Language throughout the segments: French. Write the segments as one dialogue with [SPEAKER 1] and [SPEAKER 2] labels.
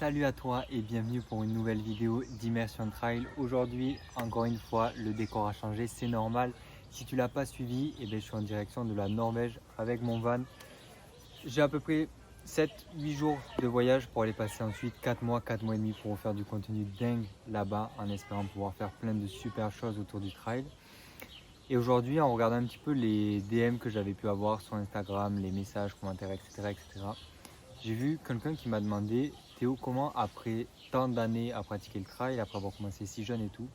[SPEAKER 1] Salut à toi et bienvenue pour une nouvelle vidéo d'Immersion Trail. Aujourd'hui, encore une fois, le décor a changé, c'est normal. Si tu l'as pas suivi, je suis en direction de la Norvège avec mon van. J'ai à peu près 7-8 jours de voyage pour aller passer ensuite 4 mois, 4 mois et demi pour faire du contenu dingue là-bas en espérant pouvoir faire plein de super choses autour du trail. Et aujourd'hui, en regardant un petit peu les DM que j'avais pu avoir sur Instagram, les messages, commentaires, etc. J'ai vu quelqu'un qui m'a demandé: Théo, comment après tant d'années à pratiquer le trail, après avoir commencé si jeune et tout,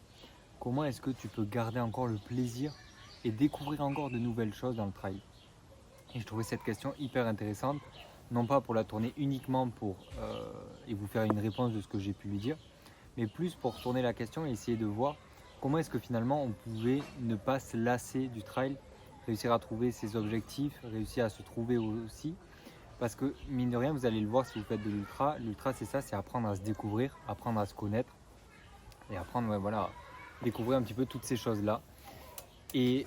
[SPEAKER 1] comment est-ce que tu peux garder encore le plaisir et découvrir encore de nouvelles choses dans le trail? Et je trouvais cette question hyper intéressante, non pas pour la tourner uniquement et vous faire une réponse de ce que j'ai pu lui dire, mais plus pour tourner la question et essayer de voir comment est-ce que finalement on pouvait ne pas se lasser du trail, réussir à trouver ses objectifs, réussir à se trouver aussi. Parce que mine de rien, vous allez le voir si vous faites de l'ultra. L'ultra, c'est ça, c'est apprendre à se découvrir, apprendre à se connaître et apprendre, à découvrir un petit peu toutes ces choses-là. Et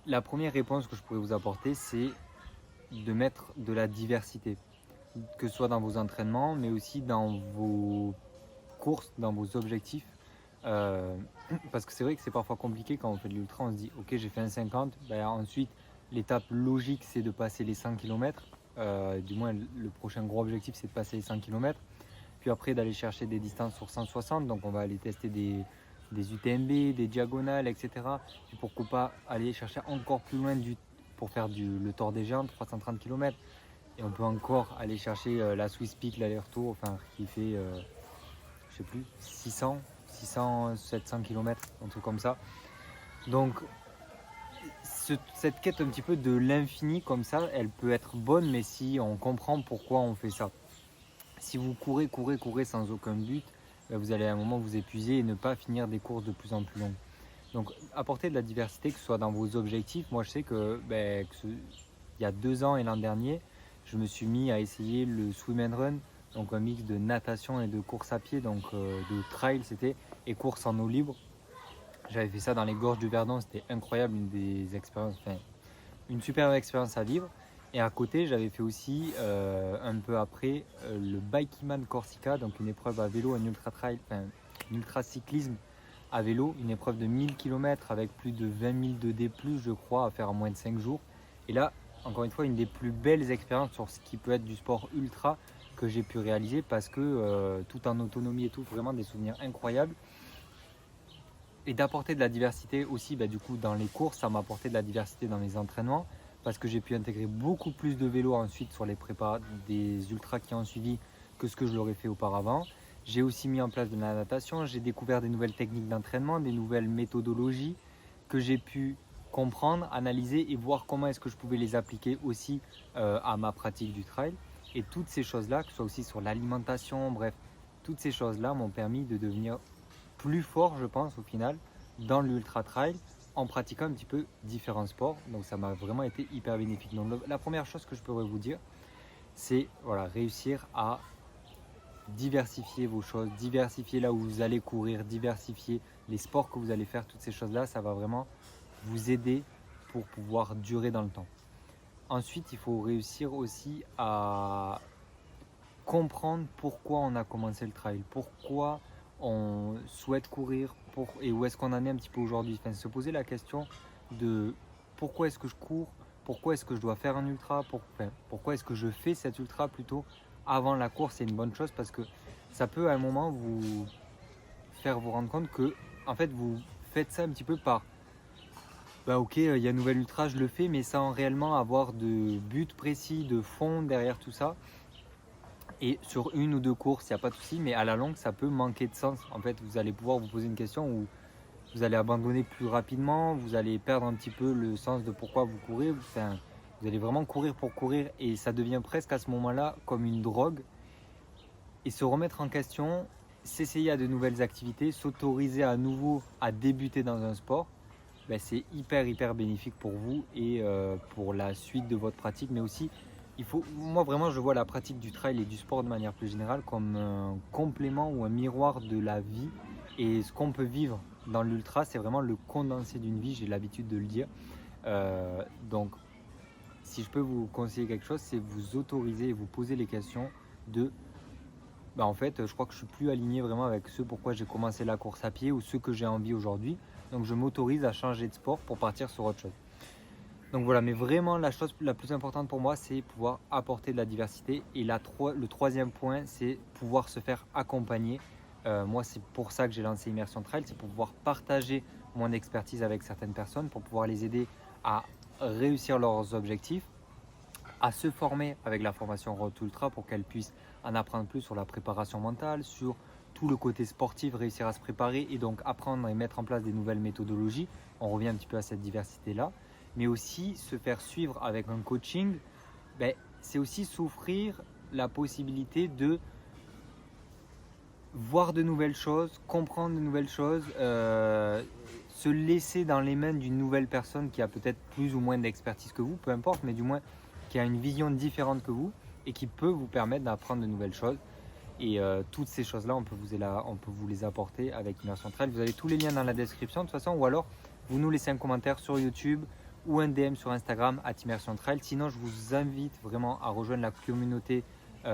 [SPEAKER 1] la première réponse que je pourrais vous apporter, c'est de mettre de la diversité, que ce soit dans vos entraînements, mais aussi dans vos courses, dans vos objectifs. Euh, parce que c'est vrai que c'est parfois compliqué quand on fait de l'ultra, on se dit ok, j'ai fait un 50, ensuite l'étape logique c'est de passer les 100 km. Du moins le prochain gros objectif c'est de passer les 100 km, puis après d'aller chercher des distances sur 160, donc on va aller tester des UTMB, des diagonales, etc. Puis pourquoi pas aller chercher encore plus loin pour faire le Tour des Géants, 330 km. Et on peut encore aller chercher la Swiss Peak, l'aller-retour, qui fait je sais plus, 600, 700 km, un truc comme ça. Donc cette quête un petit peu de l'infini comme ça, elle peut être bonne, mais si on comprend pourquoi on fait ça. Si vous courez sans aucun but, vous allez à un moment vous épuiser et ne pas finir des courses de plus en plus longues. Donc apporter de la diversité, que ce soit dans vos objectifs. Moi je sais il y a 2 ans et l'an dernier, je me suis mis à essayer le swim and run, donc un mix de natation et de course à pied, donc de trail c'était, et course en eau libre. J'avais fait ça dans les gorges du Verdon, c'était incroyable, une superbe expérience à vivre. Et à côté, j'avais fait aussi un peu après le Bikeman Corsica, donc une épreuve à vélo, un ultra trail, un ultra cyclisme à vélo, une épreuve de 1000 km avec plus de 20 000 de D+, je crois, à faire en moins de 5 jours. Et là, encore une fois, une des plus belles expériences sur ce qui peut être du sport ultra que j'ai pu réaliser, parce que tout en autonomie et tout, vraiment des souvenirs incroyables. Et d'apporter de la diversité aussi, du coup, dans les courses, ça m'a apporté de la diversité dans mes entraînements, parce que j'ai pu intégrer beaucoup plus de vélo ensuite sur les prépas des ultras qui ont suivi que ce que je l'aurais fait auparavant. J'ai aussi mis en place de la natation, j'ai découvert des nouvelles techniques d'entraînement, des nouvelles méthodologies que j'ai pu comprendre, analyser et voir comment est-ce que je pouvais les appliquer aussi à ma pratique du trail. Et toutes ces choses-là, que ce soit aussi sur l'alimentation, bref, toutes ces choses-là m'ont permis de devenir plus fort, je pense, au final, dans l'ultra trail, en pratiquant un petit peu différents sports. Donc ça m'a vraiment été hyper bénéfique. Donc la première chose que je pourrais vous dire, c'est réussir à diversifier vos choses, diversifier là où vous allez courir, diversifier les sports que vous allez faire. Toutes ces choses-là, ça va vraiment vous aider pour pouvoir durer dans le temps. Ensuite, il faut réussir aussi à comprendre pourquoi on a commencé le trail, pourquoi on souhaite courir et où est-ce qu'on en est un petit peu aujourd'hui. Se poser la question de pourquoi est-ce que je cours, pourquoi est-ce que je dois faire un ultra, pourquoi est-ce que je fais cet ultra plutôt avant la course. C'est une bonne chose parce que ça peut à un moment vous faire vous rendre compte que en fait vous faites ça un petit peu par ok, il y a un nouvel ultra, je le fais, mais sans réellement avoir de but précis, de fond derrière tout ça. Et sur une ou deux courses, il n'y a pas de souci, mais à la longue, ça peut manquer de sens. En fait, vous allez pouvoir vous poser une question où vous allez abandonner plus rapidement, vous allez perdre un petit peu le sens de pourquoi vous courez. Vous allez vraiment courir pour courir et ça devient presque à ce moment-là comme une drogue. Et se remettre en question, s'essayer à de nouvelles activités, s'autoriser à nouveau à débuter dans un sport, c'est hyper bénéfique pour vous et pour la suite de votre pratique, mais aussi moi vraiment je vois la pratique du trail et du sport de manière plus générale comme un complément ou un miroir de la vie, et ce qu'on peut vivre dans l'ultra c'est vraiment le condensé d'une vie, j'ai l'habitude de le dire. Donc si je peux vous conseiller quelque chose, c'est vous autoriser et vous poser les questions de bah, en fait, je crois que je suis plus aligné vraiment avec ce pourquoi j'ai commencé la course à pied ou ce que j'ai envie aujourd'hui. Donc je m'autorise à changer de sport pour partir sur autre chose. Donc voilà, mais vraiment la chose la plus importante pour moi, c'est pouvoir apporter de la diversité. Et le troisième point, c'est pouvoir se faire accompagner. Moi, c'est pour ça que j'ai lancé Immersion Trail, c'est pour pouvoir partager mon expertise avec certaines personnes, pour pouvoir les aider à réussir leurs objectifs, à se former avec la formation Road to Ultra pour qu'elles puissent en apprendre plus sur la préparation mentale, sur tout le côté sportif, réussir à se préparer et donc apprendre et mettre en place des nouvelles méthodologies. On revient un petit peu à cette diversité-là. Mais aussi se faire suivre avec un coaching, ben, c'est aussi s'offrir la possibilité de voir de nouvelles choses, comprendre de nouvelles choses, se laisser dans les mains d'une nouvelle personne qui a peut-être plus ou moins d'expertise que vous, peu importe, mais du moins qui a une vision différente que vous et qui peut vous permettre d'apprendre de nouvelles choses. Et toutes ces choses-là, on peut vous les apporter avec Immersion Trail. Vous avez tous les liens dans la description de toute façon, ou alors vous nous laissez un commentaire sur YouTube ou un DM sur Instagram @Immersion Trail. Sinon, je vous invite vraiment à rejoindre la communauté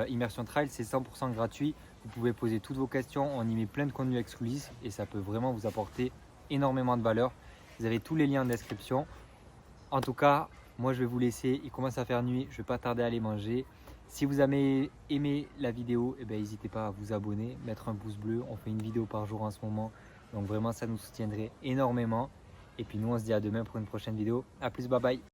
[SPEAKER 1] Immersion Trail. C'est 100% gratuit. Vous pouvez poser toutes vos questions. On y met plein de contenus exclusifs et ça peut vraiment vous apporter énormément de valeur. Vous avez tous les liens en description. En tout cas, moi je vais vous laisser. Il commence à faire nuit. Je ne vais pas tarder à aller manger. Si vous avez aimé la vidéo, n'hésitez pas à vous abonner, mettre un pouce bleu. On fait une vidéo par jour en ce moment. Donc vraiment, ça nous soutiendrait énormément. Et puis nous, on se dit à demain pour une prochaine vidéo. A plus, bye bye.